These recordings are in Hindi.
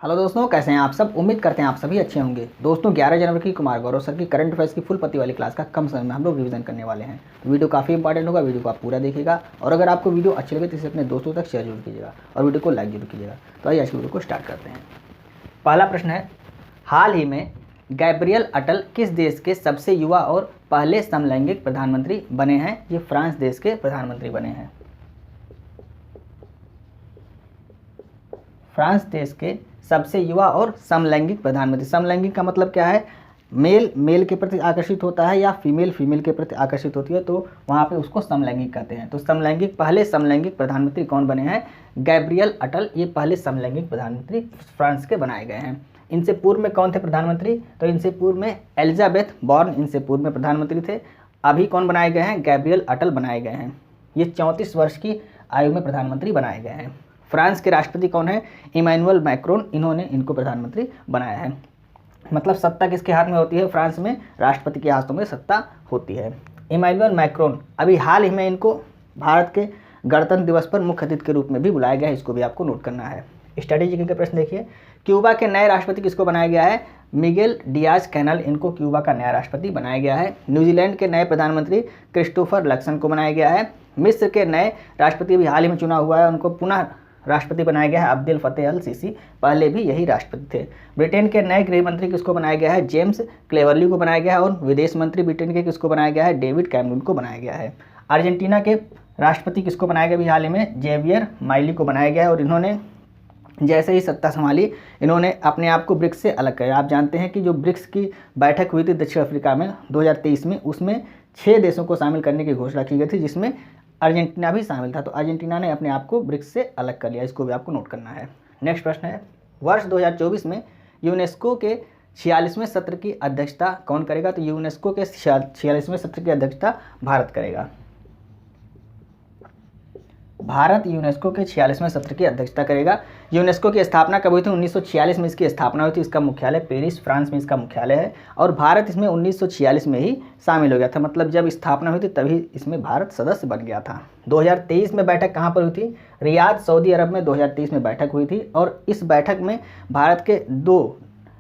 हेलो दोस्तों, कैसे हैं आप सब। उम्मीद करते हैं आप सभी अच्छे होंगे। दोस्तों 11 जनवरी की कुमार गौरव सर की करंट अफेयर्स की फुल पत्ती वाली क्लास का कम समय में हम लोग रिवीजन करने वाले हैं। तो वीडियो काफ़ी इंपॉर्टेंट होगा, वीडियो को आप पूरा देखिएगा और अगर आपको वीडियो अच्छी लगे तो इसे अपने दोस्तों तक शेयर जरूर कीजिएगा और वीडियो को लाइक जरूर कीजिएगा। तो आइए आज की वीडियो को स्टार्ट करते हैं। पहला प्रश्न है, हाल ही में गैब्रियल अटल किस देश के सबसे युवा और पहले समलैंगिक प्रधानमंत्री बने हैं। ये फ्रांस देश के प्रधानमंत्री बने हैं। फ्रांस देश के सबसे युवा और समलैंगिक प्रधानमंत्री। समलैंगिक का मतलब क्या है, मेल मेल के प्रति आकर्षित होता है या फीमेल फीमेल के प्रति आकर्षित होती है, तो वहाँ पे उसको समलैंगिक कहते हैं। तो समलैंगिक पहले समलैंगिक प्रधानमंत्री कौन बने हैं? गैब्रियल अटल। ये पहले समलैंगिक प्रधानमंत्री फ्रांस के बनाए गए हैं। इनसे पूर्व में कौन थे प्रधानमंत्री? तो इनसे पूर्व में एलिजाबेथ बॉर्न इनसे पूर्व में प्रधानमंत्री थे। अभी कौन बनाए गए हैं? गैब्रियल अटल बनाए गए हैं। ये 34 वर्ष की आयु में प्रधानमंत्री बनाए गए हैं। फ्रांस के राष्ट्रपति कौन है? Emmanuel Macron. इन्होंने इनको प्रधानमंत्री बनाया है। मतलब सत्ता किसके हाथ में होती है? फ्रांस में राष्ट्रपति के हाथों में सत्ता होती है। इमैनुअल मैक्रोन अभी हाल ही में इनको भारत के गणतंत्र दिवस पर मुख्य अतिथि के रूप में भी बुलाया गया है। इसको भी आपको नोट करना है। स्ट्रेटेजी के प्रश्न देखिए। क्यूबा के नए राष्ट्रपति किसको बनाया गया है? Miguel Diaz Canel. इनको क्यूबा का नया राष्ट्रपति बनाया गया है। न्यूजीलैंड के नए प्रधानमंत्री क्रिस्टोफर लक्सन को बनाया गया है। मिस्र के नए राष्ट्रपति भी हाल ही में चुना हुआ है, उनको पुनः राष्ट्रपति बनाया गया है अब्देल फतेह अल सीसी। पहले भी यही राष्ट्रपति थे। ब्रिटेन के नए गृह मंत्री किसको बनाया गया है? जेम्स क्लेवरली को बनाया गया है। और विदेश मंत्री ब्रिटेन के किसको बनाया गया है? डेविड कैमरून को बनाया गया है। अर्जेंटीना के राष्ट्रपति किसको बनाया गया? भी हाल ही में जेवियर माइली को बनाया गया है। और इन्होंने जैसे ही सत्ता संभाली, इन्होंने अपने आप को ब्रिक्स से अलग किया। आप जानते हैं कि जो ब्रिक्स की बैठक हुई थी दक्षिण अफ्रीका में 2023 में, उसमें 6 देशों को शामिल करने की घोषणा की गई थी, जिसमें अर्जेंटीना भी शामिल था। तो अर्जेंटीना ने अपने आप को ब्रिक्स से अलग कर लिया। इसको भी आपको नोट करना है। नेक्स्ट प्रश्न है, वर्ष 2024 में यूनेस्को के 46वें सत्र की अध्यक्षता कौन करेगा? तो यूनेस्को के 46वें सत्र की अध्यक्षता भारत करेगा। भारत यूनेस्को के 46वें सत्र की अध्यक्षता करेगा। यूनेस्को की स्थापना कब हुई थी? 1946 में इसकी स्थापना हुई थी। इसका मुख्यालय पेरिस फ्रांस में इसका मुख्यालय है। और भारत इसमें 1946 में ही शामिल हो गया था। मतलब जब स्थापना हुई थी तभी इसमें भारत सदस्य बन गया था। 2023 में बैठक कहाँ पर हुई थी? रियाद सऊदी अरब में 2023 में बैठक हुई थी। और इस बैठक में भारत के 2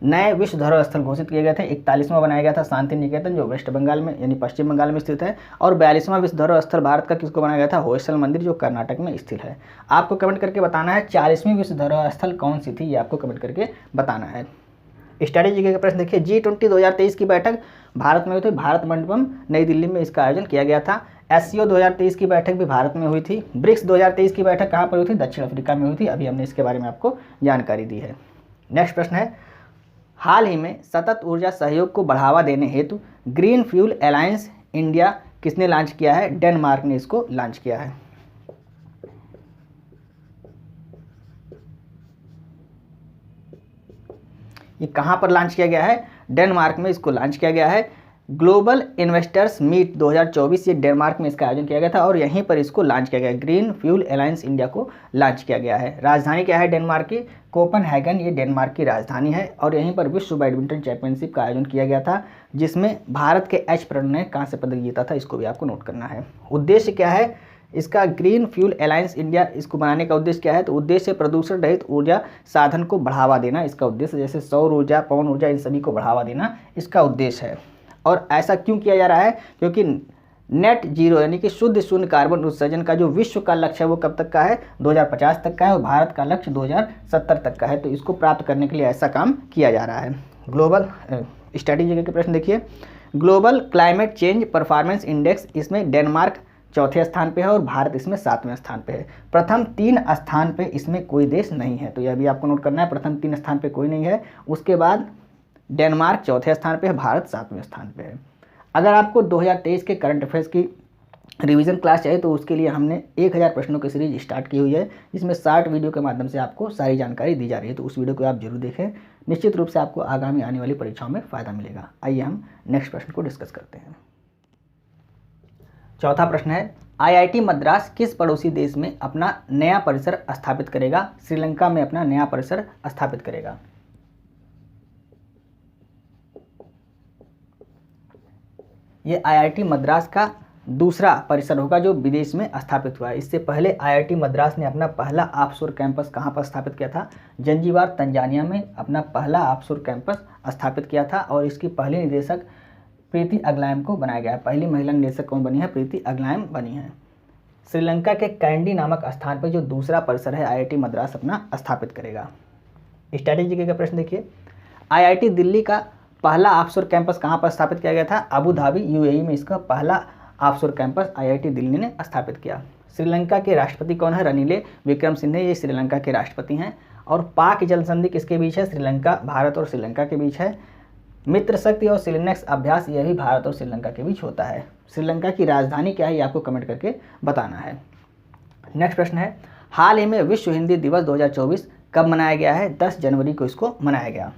नए विश्व धरोहर स्थल घोषित किए गए थे। 41वां बनाया गया था शांति निकेतन, जो वेस्ट बंगाल में यानी पश्चिम बंगाल में स्थित है। और 42वां विश्व धरोहर स्थल भारत का किसको बनाया गया था? होयसल मंदिर, जो कर्नाटक में स्थित है। आपको कमेंट करके बताना है 40वीं विश्व धरोहर स्थल कौन सी थी, ये आपको कमेंट करके बताना है। स्ट्रेटेजी के प्रश्न देखिए। G20 2023 की बैठक भारत में हुई थी। भारत मंडपम नई दिल्ली में इसका आयोजन किया गया था। SCO 2023 की बैठक भी भारत में हुई थी। ब्रिक्स 2023 की बैठक कहाँ पर हुई थी? दक्षिण अफ्रीका में हुई थी। अभी हमने इसके बारे में आपको जानकारी दी है। नेक्स्ट प्रश्न है, हाल ही में सतत ऊर्जा सहयोग को बढ़ावा देने हेतु ग्रीन फ्यूल अलायंस इंडिया किसने लॉन्च किया है? डेनमार्क ने इसको लॉन्च किया है। ये कहां पर लॉन्च किया गया है? डेनमार्क में इसको लॉन्च किया गया है। ग्लोबल इन्वेस्टर्स मीट 2024 ये डेनमार्क में इसका आयोजन किया गया था और यहीं पर इसको लॉन्च किया गया। ग्रीन फ्यूल अलायंस इंडिया को लॉन्च किया गया है। राजधानी क्या है डेनमार्क की? कोपनहेगन, ये डेनमार्क की राजधानी है। और यहीं पर विश्व बैडमिंटन चैंपियनशिप का आयोजन किया गया था, जिसमें भारत के एच प्रणय ने कांस्य पदक जीता था। इसको भी आपको नोट करना है। उद्देश्य क्या है इसका? ग्रीन फ्यूल अलायंस इंडिया इसको बनाने का उद्देश्य क्या है? तो उद्देश्य प्रदूषण रहित ऊर्जा साधन को बढ़ावा देना इसका उद्देश्य। जैसे सौर ऊर्जा, पवन ऊर्जा, इन सभी को बढ़ावा देना इसका उद्देश्य है। और ऐसा क्यों किया जा रहा है? क्योंकि नेट जीरो यानी कि शुद्ध शून्य कार्बन उत्सर्जन का जो विश्व का लक्ष्य है वो कब तक का है? 2050 तक का है। और भारत का लक्ष्य 2070 तक का है। तो इसको प्राप्त करने के लिए ऐसा काम किया जा रहा है। ग्लोबल स्ट्रेटेजी के प्रश्न देखिए। Global climate change performance index, इसमें डेनमार्क चौथे स्थान पे है और भारत इसमें 7वें स्थान पे है। प्रथम 3 स्थान पे इसमें कोई देश नहीं है। तो यह भी आपको नोट करना है। प्रथम 3 स्थान पे कोई नहीं है। उसके बाद डेनमार्क चौथे स्थान पे है, भारत 7वें स्थान पे है। अगर आपको 2023 के करंट अफेयर्स की रिवीजन क्लास चाहिए तो उसके लिए हमने 1000 प्रश्नों की सीरीज स्टार्ट की हुई है, जिसमें 60 वीडियो के माध्यम से आपको सारी जानकारी दी जा रही है। तो उस वीडियो को आप जरूर देखें। निश्चित रूप से आपको आगामी आने वाली परीक्षाओं में फ़ायदा मिलेगा। आइए हम नेक्स्ट प्रश्न को डिस्कस करते हैं। चौथा प्रश्न है, IIT मद्रास किस पड़ोसी देश में अपना नया परिसर स्थापित करेगा? श्रीलंका में अपना नया परिसर स्थापित करेगा। ये IIT मद्रास का दूसरा परिसर होगा जो विदेश में स्थापित हुआ है। इससे पहले आईआईटी मद्रास ने अपना पहला ऑफशोर कैंपस कहाँ पर स्थापित किया था? जंजीबार तंजानिया में अपना पहला ऑफशोर कैंपस स्थापित किया था और इसकी पहली निदेशक प्रीति अग्लायम को बनाया गया है। पहली महिला निदेशक कौन बनी है? प्रीति अग्लायम बनी है। श्रीलंका के कैंडी नामक स्थान पर जो दूसरा परिसर है आईआईटी मद्रास अपना स्थापित करेगा। स्ट्रैटेजी का प्रश्न देखिए, आईआईटी दिल्ली का पहला ऑफशोर कैंपस कहाँ पर स्थापित किया गया था? अबू धाबी यूएई में इसका पहला ऑफशोर कैंपस आईआईटी दिल्ली ने स्थापित किया। श्रीलंका के राष्ट्रपति कौन है? रनिल विक्रमसिंघे, ये श्रीलंका के राष्ट्रपति हैं। और पाक जल संधि किसके बीच है? श्रीलंका, भारत और श्रीलंका के बीच है। मित्र शक्ति और सिलिनेक्स अभ्यास यह भी भारत और श्रीलंका के बीच होता है। श्रीलंका की राजधानी क्या है ये आपको कमेंट करके बताना है। नेक्स्ट प्रश्न है, हाल ही में विश्व हिंदी दिवस 2024 कब मनाया गया है? 10 जनवरी को इसको मनाया गया।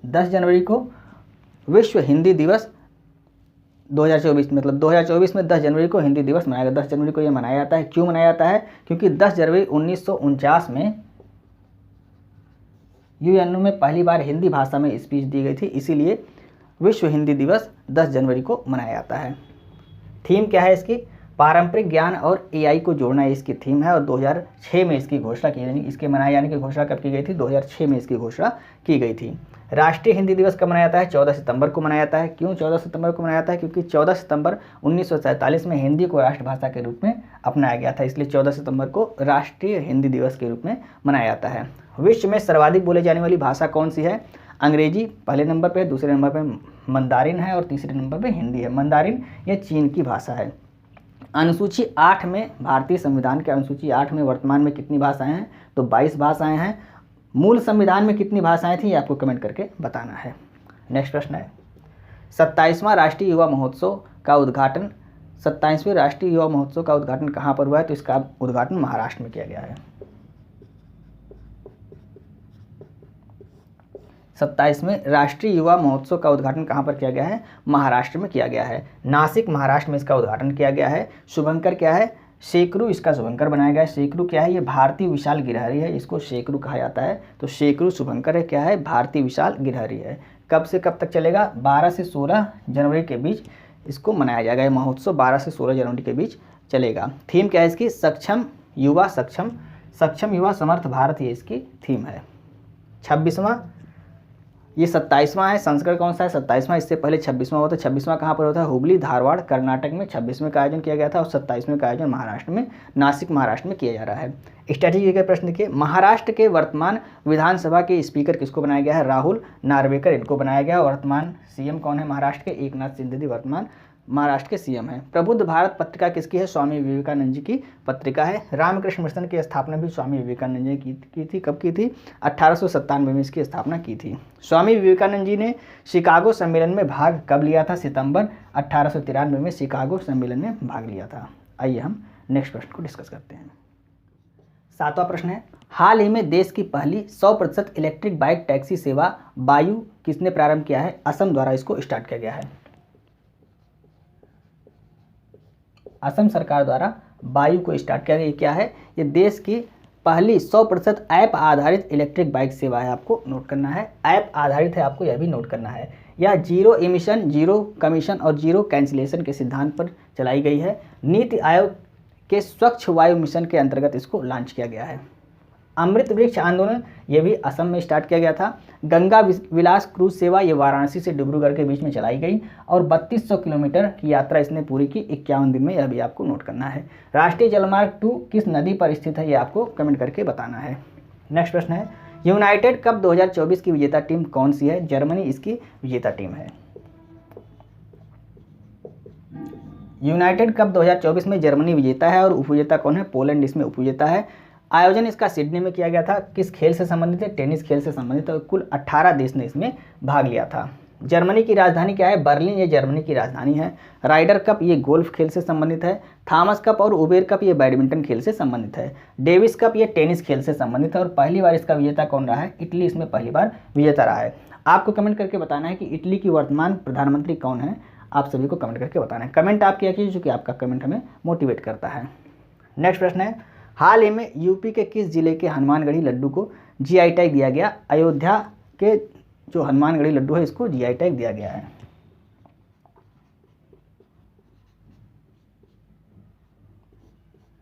10 जनवरी को विश्व हिंदी दिवस 2024, मतलब 2024 में 10 जनवरी को हिंदी दिवस मनाया गया। 10 जनवरी को यह मनाया जाता है। क्यों मनाया जाता है? क्योंकि 10 जनवरी 1949 में यूएनओ में पहली बार हिंदी भाषा में स्पीच दी गई थी, इसीलिए विश्व हिंदी दिवस 10 जनवरी को मनाया जाता है। थीम क्या है इसकी? पारंपरिक ज्ञान और एआई को जोड़ना इसकी थीम है और 2006 में इसकी घोषणा की गई। इसके मनाए जाने की घोषणा कब की गई थी? 2006 में इसकी घोषणा की गई थी। राष्ट्रीय हिंदी दिवस कब मनाया जाता है? 14 सितंबर को मनाया जाता है। क्यों 14 सितंबर को मनाया जाता है? क्योंकि 14 सितंबर 1947 में हिंदी को राष्ट्रभाषा के रूप में अपनाया गया था, इसलिए 14 सितंबर को राष्ट्रीय हिंदी दिवस के रूप में मनाया जाता है। विश्व में सर्वाधिक बोले जाने वाली भाषा कौन सी है? अंग्रेजी पहले नंबर पे, दूसरे नंबर पे मंदारिन है और तीसरे नंबर पे हिंदी है। मंदारिन ये चीन की भाषा है। अनुसूची 8 में, भारतीय संविधान के अनुसूची 8 में वर्तमान में कितनी भाषाएं हैं? तो 22 भाषाएं हैं। मूल संविधान में कितनी भाषाएं थी ये आपको कमेंट करके बताना है। नेक्स्ट प्रश्न है, 27वां राष्ट्रीय युवा महोत्सव का उद्घाटन 27वें राष्ट्रीय युवा महोत्सव का उद्घाटन कहाँ पर हुआ है? तो इसका उद्घाटन महाराष्ट्र में किया गया है। 27वें राष्ट्रीय युवा महोत्सव का उद्घाटन कहाँ पर किया गया है? महाराष्ट्र में किया गया है। नासिक महाराष्ट्र में इसका उद्घाटन किया गया है। शुभंकर क्या है? शेकरू इसका शुभंकर बनाया गया है। शेकरू क्या है? ये भारतीय विशाल गिरहरी है, इसको शेकरू कहा जाता है। तो शेकरू शुभंकर है, क्या है? भारतीय विशाल गिरहरी है। कब से कब तक चलेगा? 12 से 16 जनवरी के बीच इसको मनाया जाएगा। ये महोत्सव 12 से 16 जनवरी के बीच चलेगा। थीम क्या है इसकी? सक्षम युवा, सक्षम युवा समर्थ भारत, ये इसकी थीम है। 26वां, ये 27वां है। संस्करण कौन सा है? 27वां। इससे पहले 26वां होता है। 26वां कहाँ पर होता है? हुबली, धारवाड़, कर्नाटक में 26वें का आयोजन किया गया था और 27वें का आयोजन महाराष्ट्र में, नासिक महाराष्ट्र में किया जा रहा है। स्ट्रैटेजी का प्रश्न देखिए, महाराष्ट्र के वर्तमान विधानसभा के स्पीकर किसको बनाया गया है? राहुल नार्वेकर, इनको बनाया गया। वर्तमान सीएम कौन है महाराष्ट्र के? एकनाथ शिंदे वर्तमान महाराष्ट्र के सीएम हैं। प्रबुद्ध भारत पत्रिका किसकी है? स्वामी विवेकानंद जी की पत्रिका है। रामकृष्ण मिशन की स्थापना भी स्वामी विवेकानंद जी की थी। कब की थी? 1897 में इसकी स्थापना की थी। स्वामी विवेकानंद जी ने शिकागो सम्मेलन में भाग कब लिया था? सितंबर 1893 में शिकागो सम्मेलन में भाग लिया था। आइए हम नेक्स्ट प्रश्न को डिस्कस करते हैं। 7वां प्रश्न है, हाल ही में देश की पहली 100% इलेक्ट्रिक बाइक टैक्सी सेवा वायु किसने प्रारंभ किया है? असम द्वारा इसको स्टार्ट किया गया है। असम सरकार द्वारा वायु को स्टार्ट किया गया। ये क्या है? ये देश की पहली 100% ऐप आधारित इलेक्ट्रिक बाइक सेवा है, आपको नोट करना है। ऐप आधारित है, आपको यह भी नोट करना है। यह जीरो एमिशन, जीरो कमीशन और जीरो कैंसिलेशन के सिद्धांत पर चलाई गई है। नीति आयोग के स्वच्छ वायु मिशन के अंतर्गत इसको लॉन्च किया गया है। अमृत वृक्ष आंदोलन ये भी असम में स्टार्ट किया गया था। गंगा विलास क्रूज सेवा ये वाराणसी से डिब्रूगढ़ के बीच में चलाई गई और 3200 किलोमीटर की यात्रा इसने पूरी की 51 दिन में, यह भी आपको नोट करना है। राष्ट्रीय जलमार्ग 2 किस नदी पर स्थित है ये आपको कमेंट करके बताना है। नेक्स्ट प्रश्न है, यूनाइटेड कप 2024 की विजेता टीम कौन सी है? जर्मनी इसकी विजेता टीम है। यूनाइटेड कप 2024 में जर्मनी विजेता है और उपविजेता कौन है? पोलैंड इसमें उपविजेता है। आयोजन इसका सिडनी में किया गया था। किस खेल से संबंधित है? टेनिस खेल से संबंधित है। कुल 18 देश ने इसमें भाग लिया था। जर्मनी की राजधानी क्या है? बर्लिन ये जर्मनी की राजधानी है। राइडर कप ये गोल्फ खेल से संबंधित है। थॉमस कप और उबेर कप ये बैडमिंटन खेल से संबंधित है। डेविस कप ये टेनिस खेल से संबंधित है और पहली बार इसका विजेता कौन रहा है? इटली इसमें पहली बार विजेता रहा है। आपको कमेंट करके बताना है कि इटली की वर्तमान प्रधानमंत्री कौन है, आप सभी को कमेंट करके बताना है। कमेंट आप किया कीजिए, चूँकि आपका कमेंट हमें मोटिवेट करता है। नेक्स्ट प्रश्न है, हाल ही में यूपी के किस जिले के हनुमानगढ़ी लड्डू को जीआई टैग दिया गया? अयोध्या के जो हनुमानगढ़ी लड्डू है इसको जीआई टैग दिया गया है।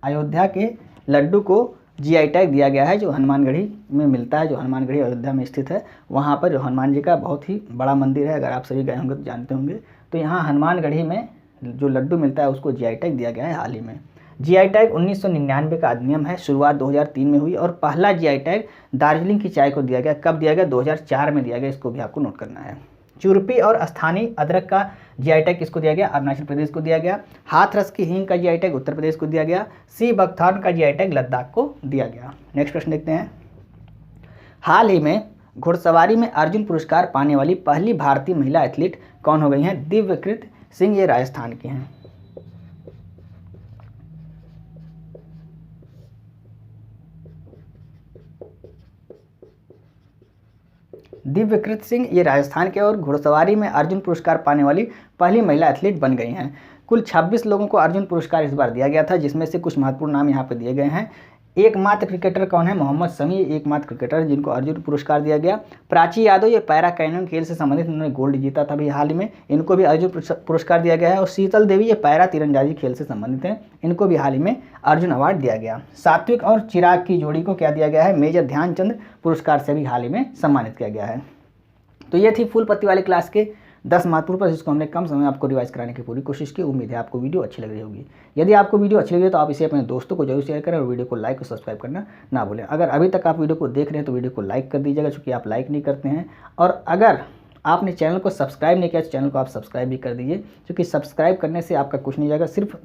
अयोध्या के लड्डू को जीआई टैग दिया गया है, जो हनुमानगढ़ी में मिलता है, जो हनुमानगढ़ी अयोध्या में स्थित है। वहाँ पर जो हनुमान जी का बहुत ही बड़ा मंदिर है, अगर आप सभी गए होंगे तो जानते होंगे। तो यहाँ हनुमानगढ़ी में जो लड्डू मिलता है उसको जीआई टैग दिया गया है हाल ही में। जीआई टैग 1999 का अधिनियम है, शुरुआत 2003 में हुई और पहला जीआई टैग दार्जिलिंग की चाय को दिया गया। कब दिया गया? 2004 में दिया गया, इसको भी आपको नोट करना है। चुरपी और स्थानीय अदरक का जीआई टैग किसको दिया गया? अरुणाचल प्रदेश को दिया गया। हाथरस की हींग का जीआई टैग उत्तर प्रदेश को दिया गया। सी बकथॉर्न का जीआई टैग लद्दाख को दिया गया। नेक्स्ट प्रश्न देखते हैं। हाल ही में घुड़सवारी में अर्जुन पुरस्कार पाने वाली पहली भारतीय महिला एथलीट कौन हो गई हैं? दिव्यकृत सिंह, ये राजस्थान की हैं। दिव्यकृत सिंह ये राजस्थान के और घुड़सवारी में अर्जुन पुरस्कार पाने वाली पहली महिला एथलीट बन गई हैं। कुल 26 लोगों को अर्जुन पुरस्कार इस बार दिया गया था, जिसमें से कुछ महत्वपूर्ण नाम यहाँ पर दिए गए हैं। एकमात्र क्रिकेटर कौन है? मोहम्मद शमी एकमात्र क्रिकेटर हैं जिनको अर्जुन पुरस्कार दिया गया। प्राची यादव ये पैरा कैनोइंग खेल से संबंधित, उन्होंने गोल्ड जीता था अभी हाल ही में, इनको भी अर्जुन पुरस्कार दिया गया है। और शीतल देवी ये पैरा तीरंदाजी खेल से संबंधित हैं, इनको भी हाल ही में अर्जुन अवार्ड दिया गया। सात्विक और चिराग की जोड़ी को क्या दिया गया है? मेजर ध्यानचंद पुरस्कार से भी हाल ही में सम्मानित किया गया है। तो ये थी फुल पत्ती वाली क्लास के 10 महत्वपूर्ण प्रश्न, जिसको हमने कम समय में आपको रिवाइज कराने की पूरी कोशिश की। उम्मीद है आपको वीडियो अच्छी लग रही होगी। यदि आपको वीडियो अच्छी लगी तो आप इसे अपने दोस्तों को जरूर शेयर करें और वीडियो को लाइक और सब्सक्राइब करना ना भूलें। अगर अभी तक आप वीडियो को देख रहे हैं तो वीडियो को लाइक कर दीजिएगा, चूँकि आप लाइक नहीं करते हैं। और अगर आपने चैनल को सब्सक्राइब नहीं किया तो चैनल को आप सब्सक्राइब भी कर दीजिए, क्योंकि सब्सक्राइब करने से आपका कुछ नहीं जाएगा, सिर्फ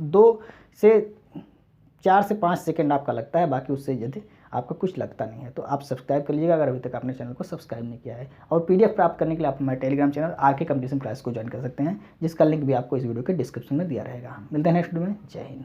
4 से 5 सेकंड आपका लगता है, बाकी उससे यदि आपका कुछ लगता नहीं है। तो आप सब्सक्राइब कर लीजिएगा अगर अभी तक आपने चैनल को सब्सक्राइब नहीं किया है। और पीडीएफ प्राप्त करने के लिए आप हमारे Telegram channel RK competition class को ज्वाइन कर सकते हैं, जिसका लिंक भी आपको इस वीडियो के डिस्क्रिप्शन में दिया रहेगा। मिलते हैं नेक्स्ट वीडियो में। जय हिंद।